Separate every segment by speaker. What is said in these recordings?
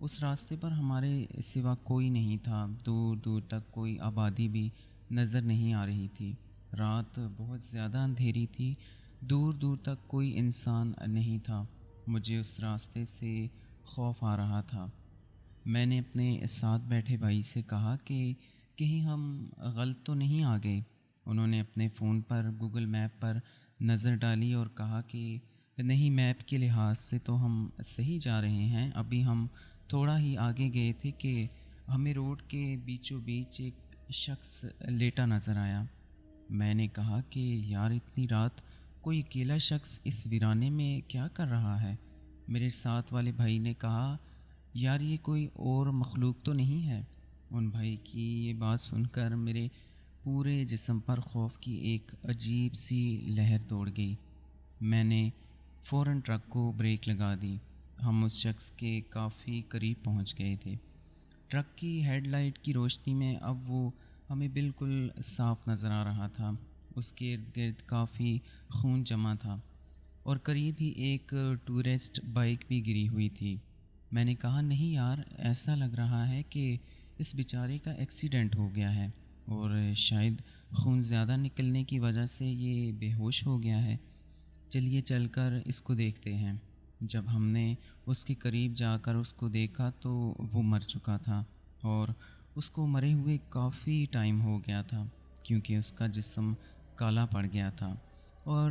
Speaker 1: اس راستے پر ہمارے سوا کوئی نہیں تھا، دور دور تک کوئی آبادی بھی نظر نہیں آ رہی تھی۔ رات بہت زیادہ اندھیری تھی، دور دور تک کوئی انسان نہیں تھا۔ مجھے اس راستے سے خوف آ رہا تھا۔ میں نے اپنے ساتھ بیٹھے بھائی سے کہا کہ کہیں ہم غلط تو نہیں آ گئے۔ انہوں نے اپنے فون پر گوگل میپ پر نظر ڈالی اور کہا کہ نہیں، میپ کے لحاظ سے تو ہم صحیح جا رہے ہیں، ابھی ہم تھوڑا ہی آگے گئے تھے کہ ہمیں روڈ کے بیچوں بیچ ایک شخص لیٹا نظر آیا۔ میں نے کہا کہ یار، اتنی رات کوئی اکیلا شخص اس ویرانے میں کیا کر رہا ہے؟ میرے ساتھ والے بھائی نے کہا یار، یہ کوئی اور مخلوق تو نہیں ہے؟ ان بھائی کی یہ بات سن کر میرے پورے جسم پر خوف کی ایک عجیب سی لہر دوڑ گئی۔ میں نے فوراً ٹرک کو بریک لگا دی۔ ہم اس شخص کے کافی قریب پہنچ گئے تھے۔ ٹرک کی ہیڈ لائٹ کی روشنی میں اب وہ ہمیں بالکل صاف نظر آ رہا تھا۔ اس کے ارد گرد کافی خون جمع تھا اور قریب ہی ایک ٹورسٹ بائک بھی گری ہوئی تھی۔ میں نے کہا نہیں یار، ایسا لگ رہا ہے کہ اس بیچارے کا ایکسیڈنٹ ہو گیا ہے اور شاید خون زیادہ نکلنے کی وجہ سے یہ بے ہوش ہو گیا ہے۔ چلیے چل کر اس کو دیکھتے ہیں۔ جب ہم نے اس کے قریب جا کر اس کو دیکھا تو وہ مر چکا تھا اور اس کو مرے ہوئے کافی ٹائم ہو گیا تھا، کیونکہ اس کا جسم کالا پڑ گیا تھا اور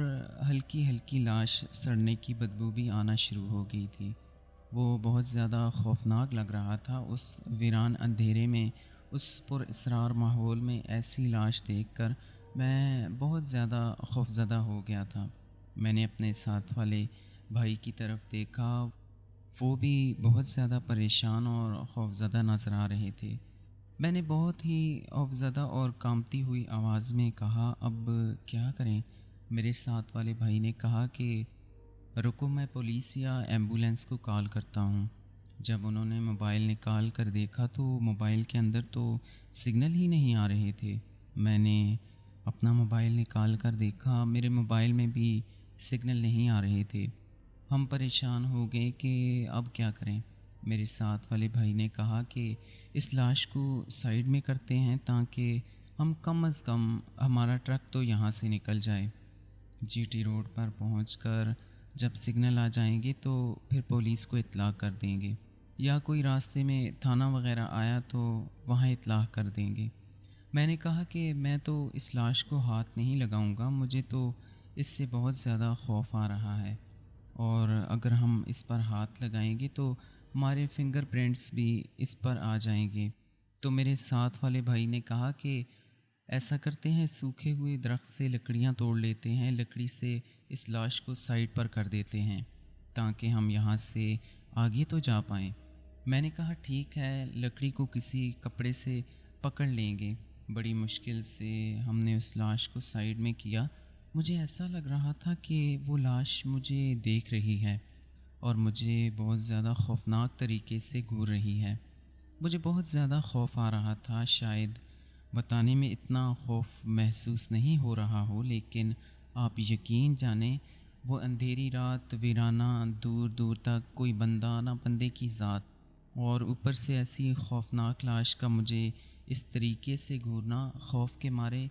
Speaker 1: ہلکی ہلکی لاش سڑنے کی بدبو بھی آنا شروع ہو گئی تھی۔ وہ بہت زیادہ خوفناک لگ رہا تھا۔ اس ویران اندھیرے میں، اس پر اسرار ماحول میں ایسی لاش دیکھ کر میں بہت زیادہ خوفزدہ ہو گیا تھا۔ میں نے اپنے ساتھ والے بھائی کی طرف دیکھا، وہ بھی بہت زیادہ پریشان اور خوفزدہ نظر آ رہے تھے۔ میں نے بہت ہی خوفزدہ اور کانپتی ہوئی آواز میں کہا اب کیا کریں؟ میرے ساتھ والے بھائی نے کہا کہ رکو، میں پولیس یا ایمبولینس کو کال کرتا ہوں۔ جب انہوں نے موبائل نکال کر دیکھا تو موبائل کے اندر تو سگنل ہی نہیں آ رہے تھے۔ میں نے اپنا موبائل نکال کر دیکھا، میرے موبائل میں بھی سگنل نہیں آ رہے تھے۔ ہم پریشان ہو گئے کہ اب کیا کریں۔ میرے ساتھ والے بھائی نے کہا کہ اس لاش کو سائیڈ میں کرتے ہیں تاکہ ہم کم از کم ہمارا ٹرک تو یہاں سے نکل جائے۔ جی ٹی روڈ پر پہنچ کر جب سگنل آ جائیں گے تو پھر پولیس کو اطلاع کر دیں گے، یا کوئی راستے میں تھانہ وغیرہ آیا تو وہاں اطلاع کر دیں گے۔ میں نے کہا کہ میں تو اس لاش کو ہاتھ نہیں لگاؤں گا، مجھے تو اس سے بہت زیادہ خوف آ رہا ہے، اور اگر ہم اس پر ہاتھ لگائیں گے تو ہمارے فنگر پرنٹس بھی اس پر آ جائیں گے۔ تو میرے ساتھ والے بھائی نے کہا کہ ایسا کرتے ہیں، سوکھے ہوئے درخت سے لکڑیاں توڑ لیتے ہیں، لکڑی سے اس لاش کو سائڈ پر کر دیتے ہیں تاکہ ہم یہاں سے آگے تو جا پائیں۔ میں نے کہا ٹھیک ہے، لکڑی کو کسی کپڑے سے پکڑ لیں گے۔ بڑی مشکل سے ہم نے اس لاش کو سائڈ میں کیا۔ مجھے ایسا لگ رہا تھا کہ وہ لاش مجھے دیکھ رہی ہے اور مجھے بہت زیادہ خوفناک طریقے سے گھور رہی ہے۔ مجھے بہت زیادہ خوف آ رہا تھا، شاید بتانے میں اتنا خوف محسوس نہیں ہو رہا ہو، لیکن آپ یقین جانیں وہ اندھیری رات، ویرانہ، دور دور تک کوئی بندہ نہ بندے کی ذات، اور اوپر سے ایسی خوفناک لاش کا مجھے اس طریقے سے گھورنا، خوف کے مارے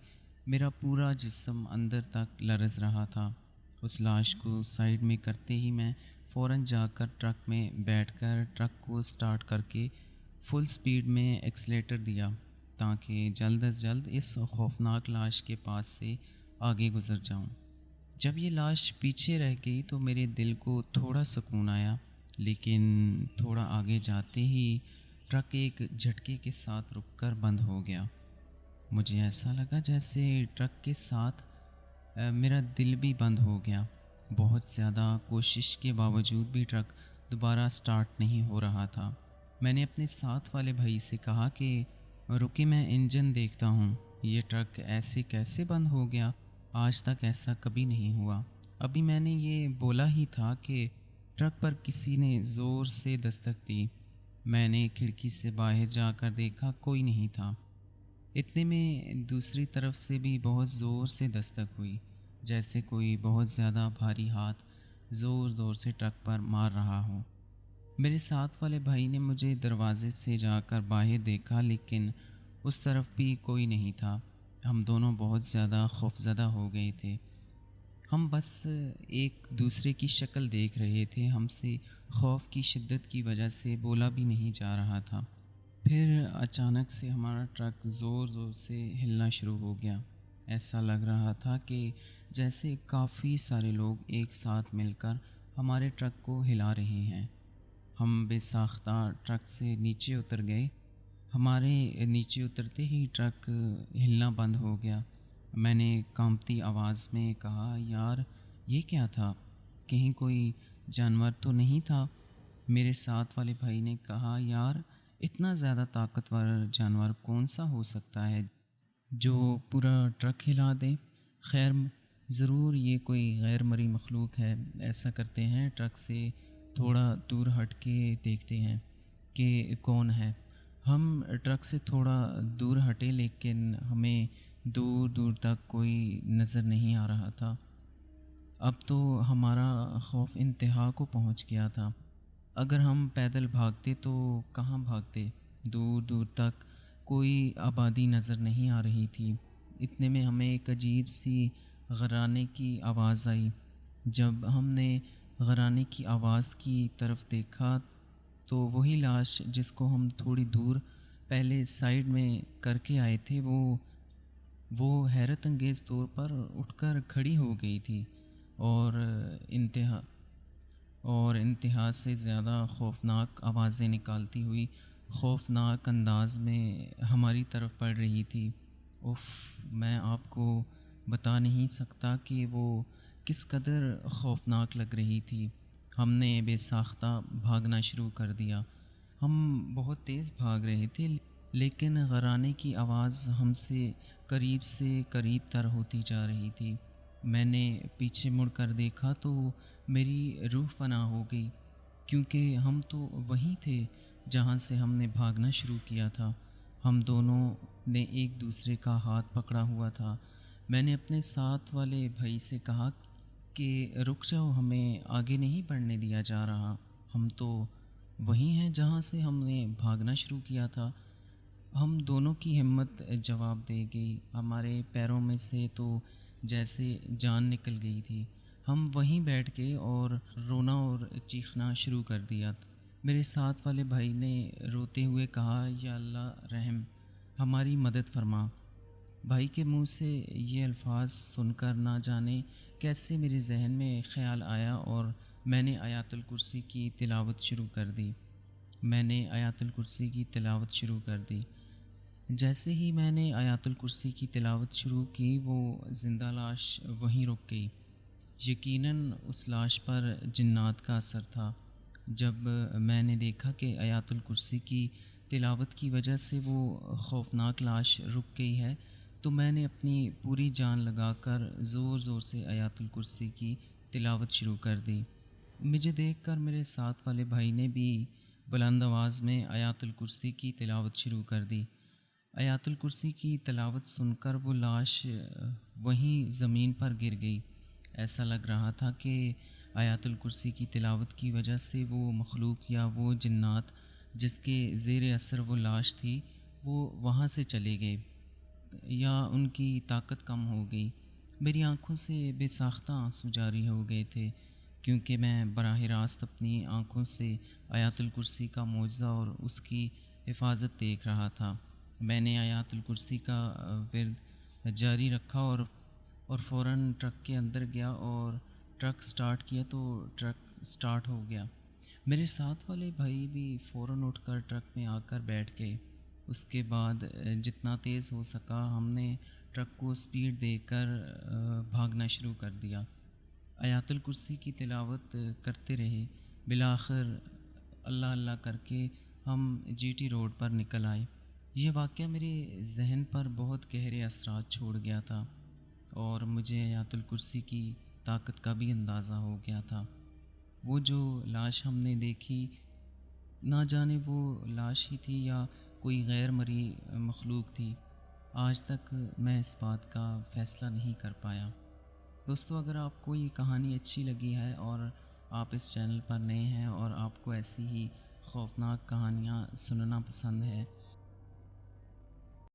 Speaker 1: میرا پورا جسم اندر تک لرز رہا تھا۔ اس لاش کو سائیڈ میں کرتے ہی میں فوراً جا کر ٹرک میں بیٹھ کر ٹرک کو سٹارٹ کر کے فل سپیڈ میں ایکسیلیٹر دیا تاکہ جلد از جلد اس خوفناک لاش کے پاس سے آگے گزر جاؤں۔ جب یہ لاش پیچھے رہ گئی تو میرے دل کو تھوڑا سکون آیا، لیکن تھوڑا آگے جاتے ہی ٹرک ایک جھٹکے کے ساتھ رک کر بند ہو گیا۔ مجھے ایسا لگا جیسے ٹرک کے ساتھ میرا دل بھی بند ہو گیا۔ بہت زیادہ کوشش کے باوجود بھی ٹرک دوبارہ سٹارٹ نہیں ہو رہا تھا۔ میں نے اپنے ساتھ والے بھائی سے کہا کہ رکے، میں انجن دیکھتا ہوں، یہ ٹرک ایسے کیسے بند ہو گیا؟ آج تک ایسا کبھی نہیں ہوا۔ ابھی میں نے یہ بولا ہی تھا کہ ٹرک پر کسی نے زور سے دستک دی۔ میں نے کھڑکی سے باہر جا کر دیکھا، کوئی نہیں تھا۔ اتنے میں دوسری طرف سے بھی بہت زور سے دستک ہوئی، جیسے کوئی بہت زیادہ بھاری ہاتھ زور زور سے ٹرک پر مار رہا ہو۔ میرے ساتھ والے بھائی نے مجھے دروازے سے جا کر باہر دیکھا، لیکن اس طرف بھی کوئی نہیں تھا۔ ہم دونوں بہت زیادہ خوفزدہ ہو گئے تھے۔ ہم بس ایک دوسرے کی شکل دیکھ رہے تھے، ہم سے خوف کی شدت کی وجہ سے بولا بھی نہیں جا رہا تھا۔ پھر اچانک سے ہمارا ٹرک زور زور سے ہلنا شروع ہو گیا۔ ایسا لگ رہا تھا کہ جیسے کافی سارے لوگ ایک ساتھ مل کر ہمارے ٹرک کو ہلا رہے ہیں۔ ہم بے ساختہ ٹرک سے نیچے اتر گئے۔ ہمارے نیچے اترتے ہی ٹرک ہلنا بند ہو گیا۔ میں نے کانپتی آواز میں کہا، یار یہ کیا تھا؟ کہیں کوئی جانور تو نہیں تھا؟ میرے ساتھ والے بھائی نے کہا، یار اتنا زیادہ طاقتور جانور کون سا ہو سکتا ہے جو پورا ٹرک ہلا دے؟ خیر، ضرور یہ کوئی غیر مرئی مخلوق ہے۔ ایسا کرتے ہیں، ٹرک سے تھوڑا دور ہٹ کے دیکھتے ہیں کہ کون ہے۔ ہم ٹرک سے تھوڑا دور ہٹے، لیکن ہمیں دور دور تک کوئی نظر نہیں آ رہا تھا۔ اب تو ہمارا خوف انتہا کو پہنچ گیا تھا۔ اگر ہم پیدل بھاگتے تو کہاں بھاگتے؟ دور دور تک کوئی آبادی نظر نہیں آ رہی تھی۔ اتنے میں ہمیں ایک عجیب سی غرانے کی آواز آئی۔ جب ہم نے غرانے کی آواز کی طرف دیکھا تو وہی لاش جس کو ہم تھوڑی دور پہلے سائیڈ میں کر کے آئے تھے، وہ حیرت انگیز طور پر اٹھ کر کھڑی ہو گئی تھی اور انتہا انتہا سے زیادہ خوفناک آوازیں نکالتی ہوئی خوفناک انداز میں ہماری طرف پڑ رہی تھی۔ اف، میں آپ کو بتا نہیں سکتا کہ وہ کس قدر خوفناک لگ رہی تھی۔ ہم نے بے ساختہ بھاگنا شروع کر دیا۔ ہم بہت تیز بھاگ رہے تھے، لیکن غرانے کی آواز ہم سے قریب تر ہوتی جا رہی تھی۔ میں نے پیچھے مڑ کر دیکھا تو میری روح فنا ہو گئی، کیونکہ ہم تو وہیں تھے جہاں سے ہم نے بھاگنا شروع کیا تھا۔ ہم دونوں نے ایک دوسرے کا ہاتھ پکڑا ہوا تھا۔ میں نے اپنے ساتھ والے بھائی سے کہا کہ رک جاؤ، ہمیں آگے نہیں بڑھنے دیا جا رہا، ہم تو وہیں ہیں جہاں سے ہم نے بھاگنا شروع کیا تھا۔ ہم دونوں کی ہمت جواب دے گئی، ہمارے پیروں میں سے تو جیسے جان نکل گئی تھی۔ ہم وہیں بیٹھ گئے اور رونا اور چیخنا شروع کر دیا۔ میرے ساتھ والے بھائی نے روتے ہوئے کہا، یا اللہ رحم، ہماری مدد فرما۔ بھائی کے منہ سے یہ الفاظ سن کر نہ جانے کیسے میرے ذہن میں خیال آیا اور میں نے آیت الکرسی کی تلاوت شروع کر دی۔ جیسے ہی میں نے آیت الکرسی کی تلاوت شروع کی، وہ زندہ لاش وہیں رک گئی۔ یقیناً اس لاش پر جنات کا اثر تھا۔ جب میں نے دیکھا کہ آیت الکرسی کی تلاوت کی وجہ سے وہ خوفناک لاش رک گئی ہے، تو میں نے اپنی پوری جان لگا کر زور زور سے آیت الکرسی کی تلاوت شروع کر دی۔ مجھے دیکھ کر میرے ساتھ والے بھائی نے بھی بلند آواز میں آیت الکرسی کی تلاوت شروع کر دی۔ آیت الکرسی کی تلاوت سن کر وہ لاش وہیں زمین پر گر گئی۔ ایسا لگ رہا تھا کہ آیت الکرسی کی تلاوت کی وجہ سے وہ مخلوق یا وہ جنات جس کے زیر اثر وہ لاش تھی، وہ وہاں سے چلے گئے یا ان کی طاقت کم ہو گئی۔ میری آنکھوں سے بے ساختہ آنسو جاری ہو گئے تھے، کیونکہ میں براہ راست اپنی آنکھوں سے آیت الکرسی کا معجزہ اور اس کی حفاظت دیکھ رہا تھا۔ میں نے آیت الکرسی کا ورد جاری رکھا اور فوراً ٹرک کے اندر گیا اور ٹرک سٹارٹ کیا تو ٹرک سٹارٹ ہو گیا۔ میرے ساتھ والے بھائی بھی فوراً اٹھ کر ٹرک میں آ کر بیٹھ گئے۔ اس کے بعد جتنا تیز ہو سکا ہم نے ٹرک کو سپیڈ دے کر بھاگنا شروع کر دیا۔ آیت الکرسی کی تلاوت کرتے رہے۔ بالآخر اللہ اللہ کر کے ہم جی ٹی روڈ پر نکل آئے۔ یہ واقعہ میرے ذہن پر بہت گہرے اثرات چھوڑ گیا تھا اور مجھے آیت الکرسی کی طاقت کا بھی اندازہ ہو گیا تھا۔ وہ جو لاش ہم نے دیکھی، نہ جانے وہ لاش ہی تھی یا کوئی غیر مرئی مخلوق تھی۔ آج تک میں اس بات کا فیصلہ نہیں کر پایا۔ دوستو، اگر آپ کو یہ کہانی اچھی لگی ہے اور آپ اس چینل پر نئے ہیں اور آپ کو ایسی ہی خوفناک کہانیاں سننا پسند ہے